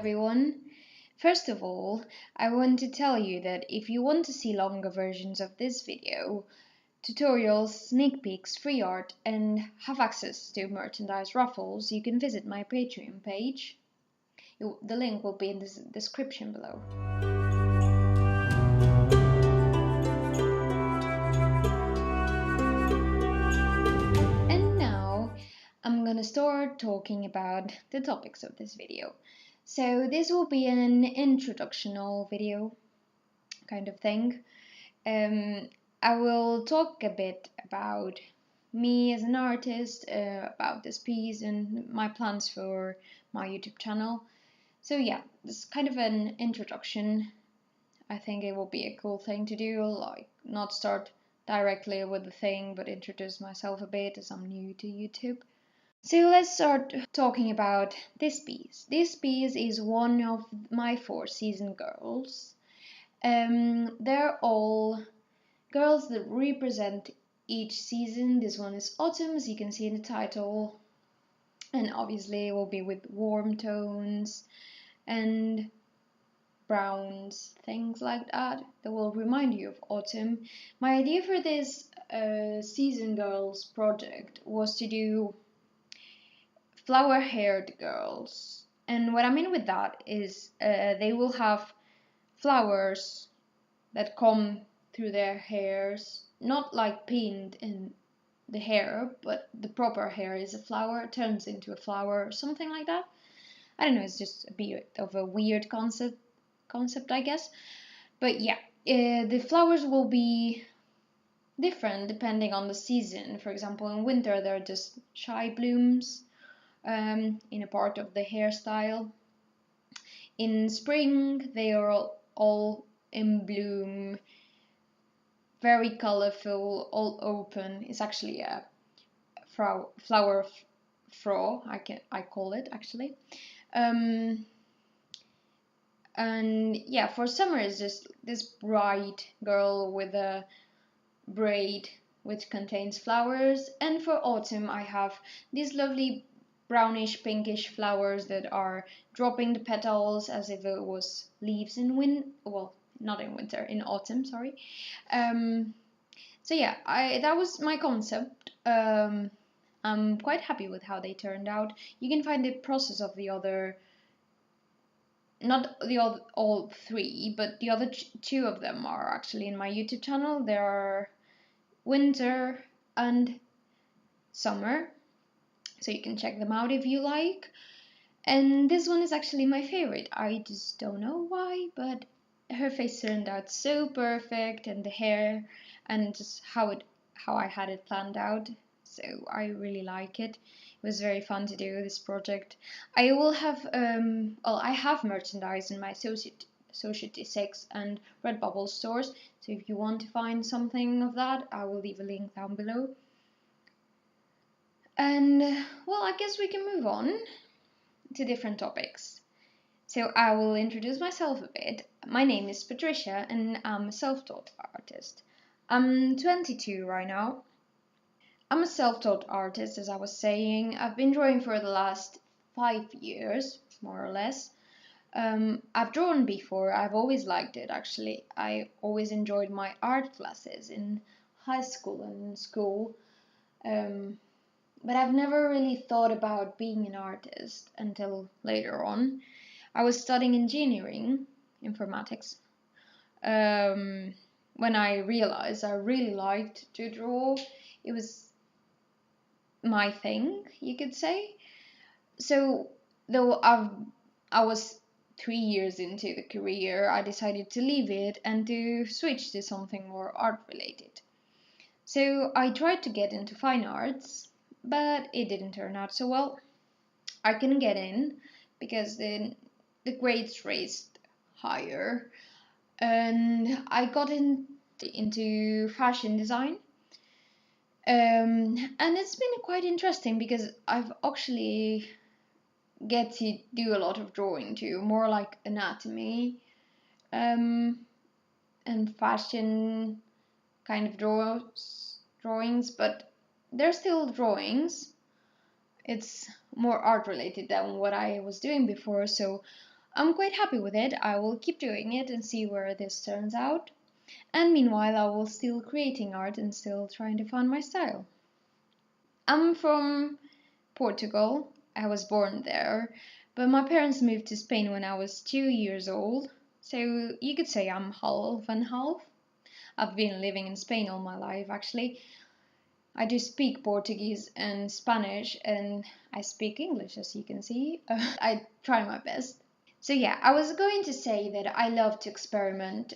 everyone. First of all, I want to tell you that if you want to see longer versions of this video, tutorials, sneak peeks, free art, and have access to merchandise raffles, you can visit my Patreon page. The link will be in the description below. And now I'm gonna start talking about the topics of this video. So this will be an introductional video kind of thing. I will talk a bit about me as an artist, about this piece and my plans for my YouTube channel. So yeah, this is kind of an introduction. I think it will be a cool thing to do, like not start directly with the thing, but introduce myself a bit as I'm new to YouTube. So let's start talking about this piece. This piece is one of my 4 season girls. They're all girls that represent each season. This one is autumn, as you can see in the title, and obviously it will be with warm tones and browns, things like that will remind you of autumn. My idea for this season girls project was to do flower-haired girls, and what I mean with that is they will have flowers that come through their hairs, not like pinned in the hair, but the proper hair is a flower, turns into a flower, something like that. I don't know, it's just a bit of a weird concept, I guess. But yeah, the flowers will be different depending on the season. For example, in winter they're just shy blooms in a part of the hairstyle. In spring they are all in bloom, very colorful, all open. It's actually a flower fro, I call it actually. And yeah, for summer it's just this bright girl with a braid which contains flowers, and for autumn I have these lovely brownish pinkish flowers that are dropping the petals as if it was leaves in not in winter, in autumn, sorry. So yeah, that was my concept. I'm quite happy with how they turned out. You can find the process of the other, not the all 3, but the other 2 of them are actually in my YouTube channel. There are winter and summer, so you can check them out if you like. And this one is actually my favorite. I just don't know why, but her face turned out so perfect, and the hair, and just how I had it planned out. So I really like it. It was very fun to do this project. I will have I have merchandise in my Society 6 and Redbubble stores. So if you want to find something of that, I will leave a link down below. And well, I guess we can move on to different topics. So I will introduce myself a bit. My name is Patricia and I'm a self-taught artist. I'm 22 right now. I'm a self-taught artist, as I was saying. I've been drawing for the last 5 years, more or less. I've drawn before. I've always liked it, actually. I always enjoyed my art classes in high school and school. But I've never really thought about being an artist until later on. I was studying engineering, informatics, when I realized I really liked to draw. It was my thing, you could say. So though I was 3 years into the career, I decided to leave it and to switch to something more art related. So I tried to get into fine arts, but it didn't turn out so well. I couldn't get in because the grades raised higher, and I got into fashion design. And it's been quite interesting because I've actually get to do a lot of drawing too, more like anatomy and fashion kind of drawings, but they're still drawings. It's more art related than what I was doing before, so I'm quite happy with it. I will keep doing it and see where this turns out. And meanwhile, I will still creating art and still trying to find my style. I'm from Portugal. I was born there, but my parents moved to Spain when I was 2 years old. So you could say I'm half and half. I've been living in Spain all my life, actually. I do speak Portuguese and Spanish, and I speak English, as you can see. I try my best. So yeah, I was going to say that I love to experiment.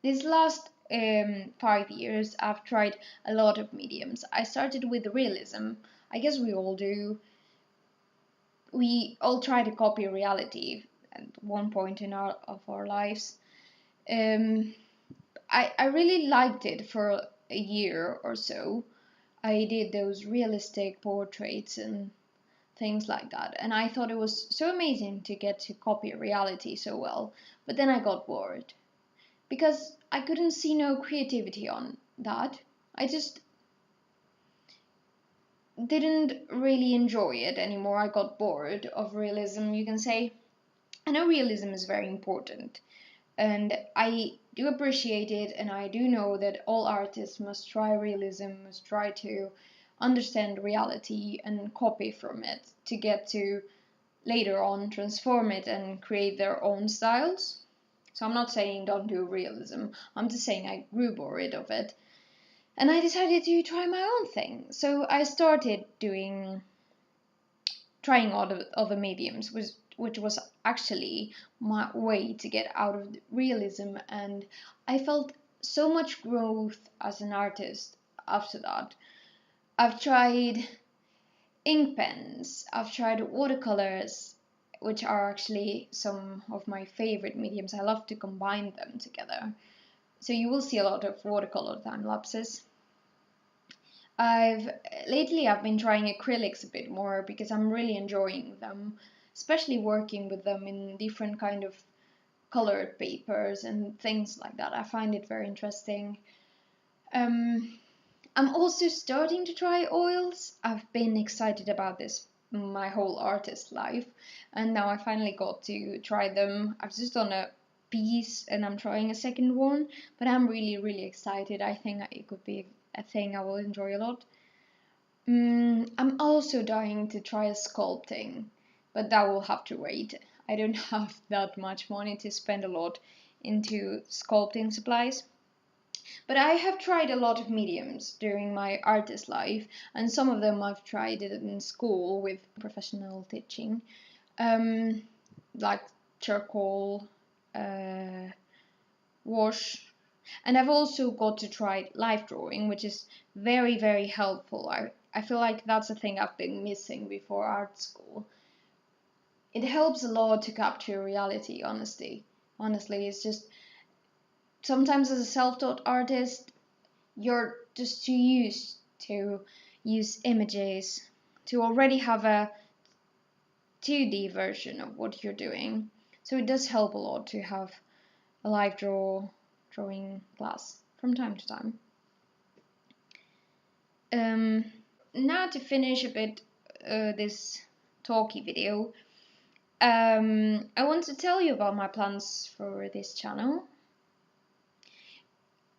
These last 5 years, I've tried a lot of mediums. I started with realism. I guess we all do. We all try to copy reality at one point in our lives. Um, I really liked it for a year or so. I did those realistic portraits and things like that, and I thought it was so amazing to get to copy reality so well. But then I got bored because I couldn't see no creativity on that. I just didn't really enjoy it anymore. I got bored of realism, you can say. I know realism is very important, and I do appreciate it, and I do know that all artists must try realism, must try to understand reality and copy from it to get to later on transform it and create their own styles. So I'm not saying don't do realism, I'm just saying I grew bored of it. And I decided to try my own thing. So I started trying other mediums, which was actually my way to get out of realism. And I felt so much growth as an artist after that. I've tried ink pens, I've tried watercolors, which are actually some of my favorite mediums. I love to combine them together. So you will see a lot of watercolor time lapses. Lately I've been trying acrylics a bit more because I'm really enjoying them, especially working with them in different kind of colored papers and things like that. I find it very interesting. I'm also starting to try oils. I've been excited about this my whole artist life, and now I finally got to try them. I've just done a piece and I'm trying a second one, but I'm really excited. I think it could be a thing I will enjoy a lot. I'm also dying to try sculpting, but that will have to wait. I don't have that much money to spend a lot into sculpting supplies. But I have tried a lot of mediums during my artist life, and some of them I've tried it in school with professional teaching, um, like charcoal, wash, and I've also got to try life drawing, which is very helpful. I feel like that's a thing I've been missing before art school. It helps a lot to capture reality, honestly. Honestly, it's just sometimes as a self-taught artist, you're just too used to use images to already have a 2D version of what you're doing. So it does help a lot to have a live drawing class from time to time. Now to finish a bit this talky video, I want to tell you about my plans for this channel.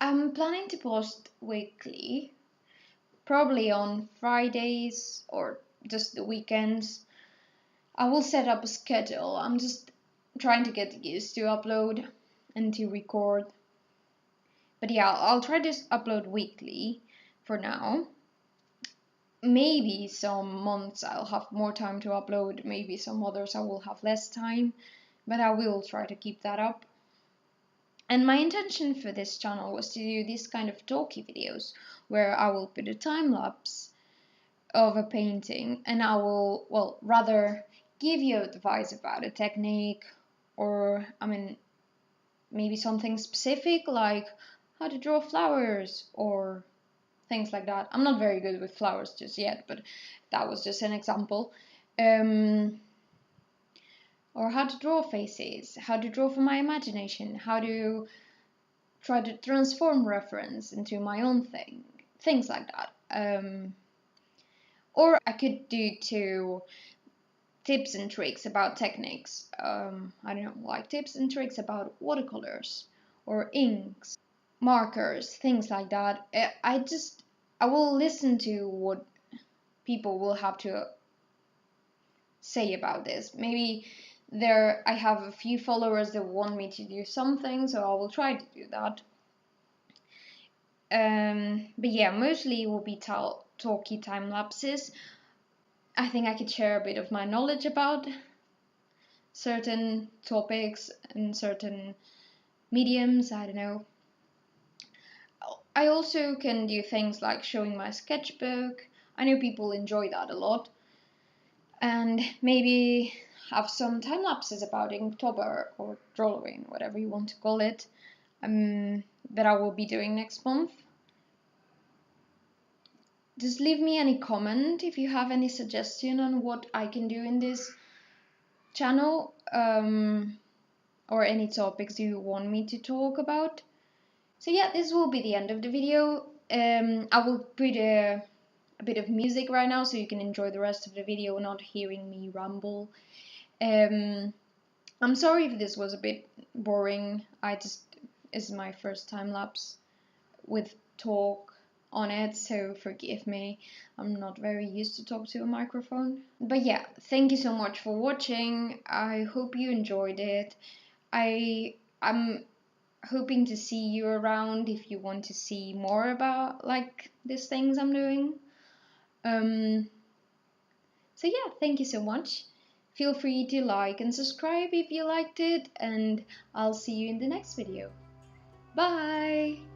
I'm planning to post weekly, probably on Fridays or just the weekends. I will set up a schedule. I'm just trying to get used to upload and to record. But yeah, I'll try to upload weekly for now. Maybe some months I'll have more time to upload, maybe some others I will have less time, but I will try to keep that up. And my intention for this channel was to do this kind of talky videos where I will put a time lapse of a painting and I will, well, rather give you advice about a technique or, I mean, maybe something specific like how to draw flowers or things like that. I'm not very good with flowers just yet, but that was just an example. Or how to draw faces, how to draw from my imagination, how to try to transform reference into my own thing, things like that. Or I could do to tips and tricks about techniques. I don't know, like tips and tricks about watercolors or inks, markers, things like that. I will listen to what people will have to say about this. Maybe I have a few followers that want me to do something, so I will try to do that. But yeah, mostly it will be talky time lapses. I think I could share a bit of my knowledge about certain topics and certain mediums, I don't know. I also can do things like showing my sketchbook. I know people enjoy that a lot. And maybe have some time lapses about Inktober or drawing, whatever you want to call it, that I will be doing next month. Just leave me any comment if you have any suggestion on what I can do in this channel, or any topics you want me to talk about. So yeah, this will be the end of the video. I will put a bit of music right now so you can enjoy the rest of the video, not hearing me ramble. I'm sorry if this was a bit boring. It's my first time lapse with talk on it, so forgive me. I'm not very used to talk to a microphone. But yeah, thank you so much for watching. I hope you enjoyed it. I'm hoping to see you around if you want to see more about like these things I'm doing. So yeah, thank you so much. Feel free to like and subscribe if you liked it, and I'll see you in the next video. Bye!